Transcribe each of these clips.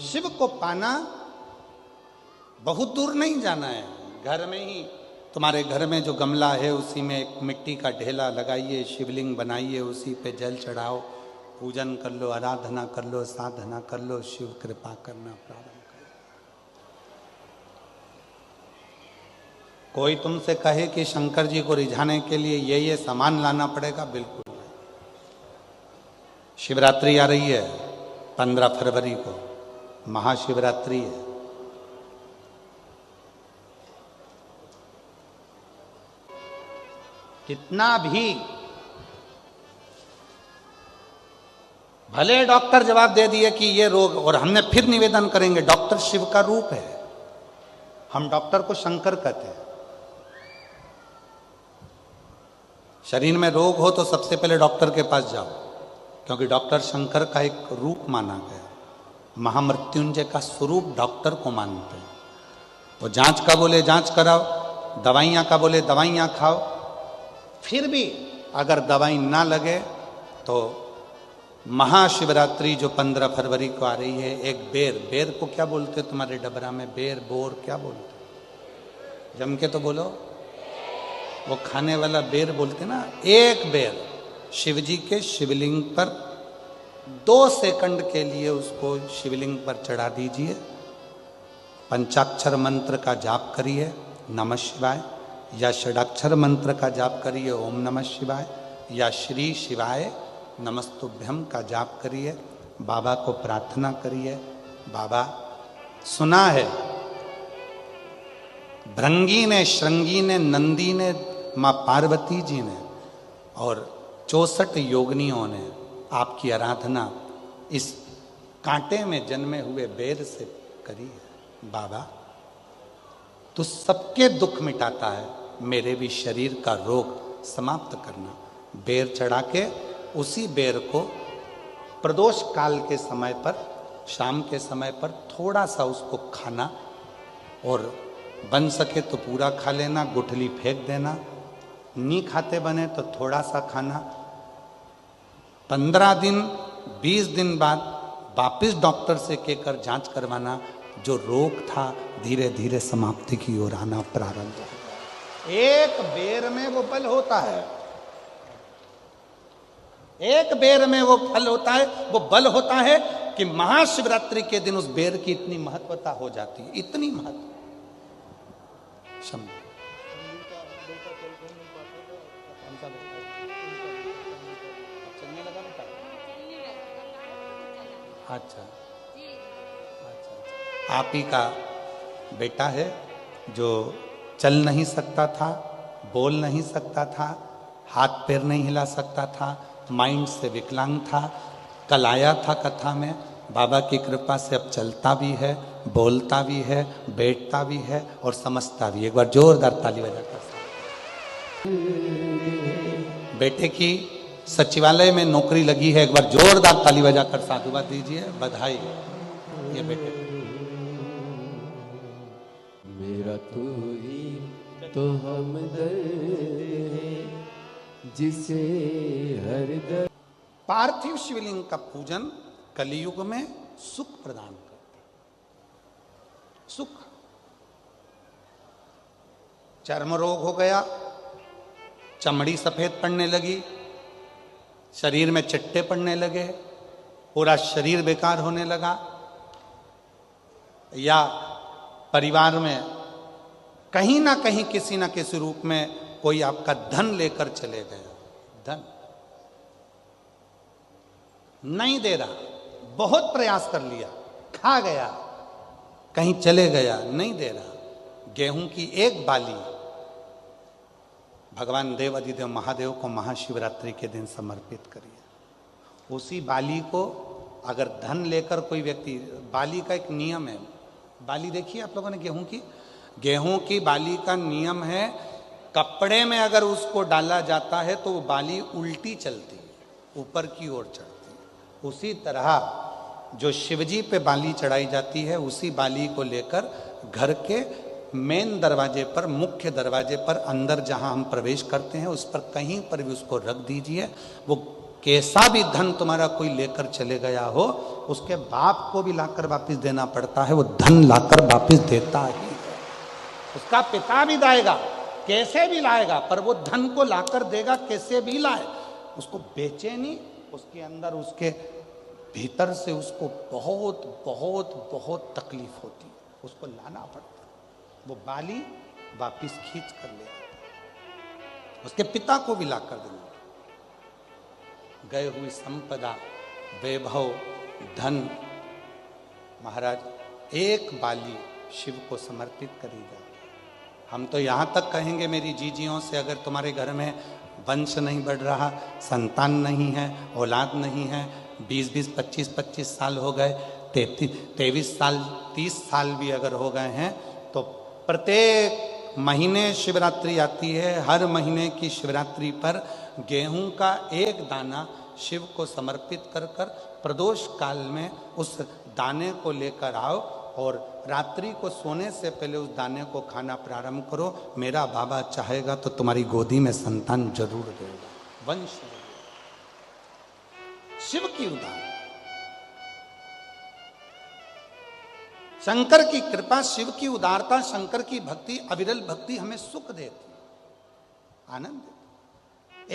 शिव को पाना बहुत दूर नहीं जाना है, घर में ही तुम्हारे घर में जो गमला है उसी में एक मिट्टी का ढेला लगाइए, शिवलिंग बनाइए, उसी पे जल चढ़ाओ, पूजन कर लो, आराधना कर लो, साधना कर लो, शिव कृपा करना प्रारंभ करो। कोई तुमसे कहे कि शंकर जी को रिझाने के लिए ये सामान लाना पड़ेगा, बिल्कुल नहीं। शिवरात्रि आ रही है 15 फरवरी को, महाशिवरात्रि है। कितना भी भले डॉक्टर जवाब दे दिए कि ये रोग, और हमने फिर निवेदन करेंगे, डॉक्टर शिव का रूप है, हम डॉक्टर को शंकर कहते हैं। शरीर में रोग हो तो सबसे पहले डॉक्टर के पास जाओ, क्योंकि डॉक्टर शंकर का एक रूप माना गया, महामृत्युंजय का स्वरूप डॉक्टर को मानते हैं। तो जांच का बोले जांच कराओ, दवाइयां का बोले दवाइयां खाओ, फिर भी अगर दवाई ना लगे तो महाशिवरात्रि जो 15 फरवरी को आ रही है, एक बेर को क्या बोलते तुम्हारे डबरा में, बेर बोर क्या बोलते, जम के तो बोलो, वो खाने वाला बेर बोलते ना। एक बेर शिव जी के शिवलिंग पर 2 सेकंड के लिए उसको शिवलिंग पर चढ़ा दीजिए, पंचाक्षर मंत्र का जाप करिए नमः शिवाय, या षडाक्षर मंत्र का जाप करिए ओम नमः शिवाय, या श्री शिवाय नमस्तुभ्यम का जाप करिए, बाबा को प्रार्थना करिए। बाबा सुना है भृंगी ने, श्रृंगी ने, नंदी ने, माँ पार्वती जी ने और 64 योगिनियों ने आपकी आराधना इस कांटे में जन्मे हुए बेर से करी है। बाबा तू सबके दुख मिटाता है, मेरे भी शरीर का रोग समाप्त करना। बेर चढ़ा के उसी बेर को प्रदोष काल के समय पर, शाम के समय पर थोड़ा सा उसको खाना, और बन सके तो पूरा खा लेना, गुठली फेंक देना, नहीं खाते बने तो थोड़ा सा खाना। 15 दिन 20 दिन बाद वापिस डॉक्टर से कहकर जांच करवाना, जो रोग था धीरे धीरे समाप्ति की ओर आना प्रारंभ हो। एक बेर में वो बल होता है, एक बेर में वो फल होता है, वो बल होता है कि महाशिवरात्रि के दिन उस बेर की इतनी महत्वता हो जाती है, इतनी महत्व। अच्छा, आप ही का बेटा है जो चल नहीं सकता था, बोल नहीं सकता था, हाथ पैर नहीं हिला सकता था, माइंड से विकलांग था। कल आया था कथा में, बाबा की कृपा से अब चलता भी है, बोलता भी है, बैठता भी है और समझता भी। एक बार जोरदार ताली बजाकर। बेटे की सचिवालय में नौकरी लगी है, एक बार जोरदार ताली बजाकर साधुवाद दीजिए, बधाई। ये बेटे मेरा तू ही तो हमदर्द है जिसे हर दर्द। पार्थिव शिवलिंग का पूजन कलियुग में सुख प्रदान करता है। सुख, चर्म रोग हो गया, चमड़ी सफेद पड़ने लगी, शरीर में चिट्टे पड़ने लगे, पूरा शरीर बेकार होने लगा, या परिवार में कहीं ना कहीं किसी ना किसी रूप में कोई आपका धन लेकर चले गया, धन नहीं दे रहा, बहुत प्रयास कर लिया, खा गया, कहीं चले गया, नहीं दे रहा। गेहूं की एक बाली भगवान देव अधिदेव महादेव को महाशिवरात्रि के दिन समर्पित करिए। उसी बाली को अगर धन लेकर कोई व्यक्ति, बाली का एक नियम है, बाली देखिए आप लोगों ने गेहूं की बाली का नियम है, कपड़े में अगर उसको डाला जाता है तो वो बाली उल्टी चलती है, ऊपर की ओर चढ़ती है। उसी तरह जो शिवजी पे बाली चढ़ाई जाती है, उसी बाली को लेकर घर के मेन दरवाजे पर, मुख्य दरवाजे पर, अंदर जहां हम प्रवेश करते हैं उस पर कहीं पर भी उसको रख दीजिए। वो कैसा भी धन तुम्हारा कोई लेकर चले गया हो, उसके बाप को भी लाकर वापस देना पड़ता है, वो धन लाकर वापस देता ही है। उसका पिता भी लाएगा, कैसे भी लाएगा, पर वो धन को लाकर देगा, कैसे भी लाए। उसको बेचे नहीं, उसके अंदर, उसके भीतर से उसको बहुत बहुत बहुत तकलीफ होती है, उसको लाना पड़ता है। वो बाली वापिस खींच कर ले आता, उसके पिता को भी लाकर देना। गए हुई संपदा, वैभव, धन, महाराज एक बाली शिव को समर्पित करेगा। हम तो यहाँ तक कहेंगे मेरी जीजियों से, अगर तुम्हारे घर में वंश नहीं बढ़ रहा, संतान नहीं है, औलाद नहीं है, 20-20, 25-25 साल हो गए, 23 साल, 30 साल भी अगर हो गए हैं, तो प्रत्येक महीने शिवरात्रि आती है, हर महीने की शिवरात्रि पर गेहूं का एक दाना शिव को समर्पित कर कर प्रदोष काल में उस दाने को लेकर आओ और रात्रि को सोने से पहले उस दाने को खाना प्रारंभ करो। मेरा बाबा चाहेगा तो तुम्हारी गोदी में संतान जरूर देगा, वंश देगा। शिव की उदाहरण, शंकर की कृपा, शिव की उदारता, शंकर की भक्ति, अविरल भक्ति हमें सुख देती, आनंद देती।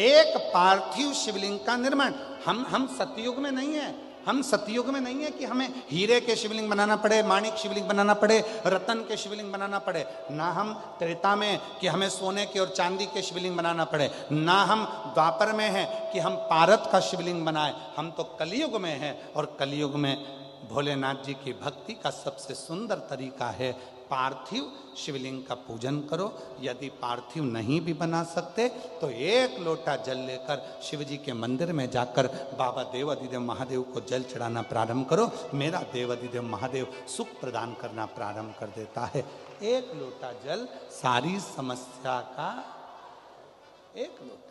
एक पार्थिव शिवलिंग का निर्माण, हम सतयुग में नहीं है, हम सतयुग में नहीं है कि हमें हीरे के शिवलिंग बनाना पड़े, माणिक शिवलिंग बनाना पड़े, रतन के शिवलिंग बनाना पड़े, ना हम त्रेता में कि हमें सोने के और चांदी के शिवलिंग बनाना पड़े, ना हम द्वापर में हैं कि हम पारत का शिवलिंग बनाए। हम तो कलयुग में हैं, और कलयुग में भोलेनाथ जी की भक्ति का सबसे सुंदर तरीका है पार्थिव शिवलिंग का पूजन करो। यदि पार्थिव नहीं भी बना सकते तो एक लोटा जल लेकर शिव जी के मंदिर में जाकर बाबा देवाधिदेव महादेव को जल चढ़ाना प्रारंभ करो। मेरा देवाधिदेव महादेव सुख प्रदान करना प्रारंभ कर देता है। एक लोटा जल सारी समस्या का, एक लोटा।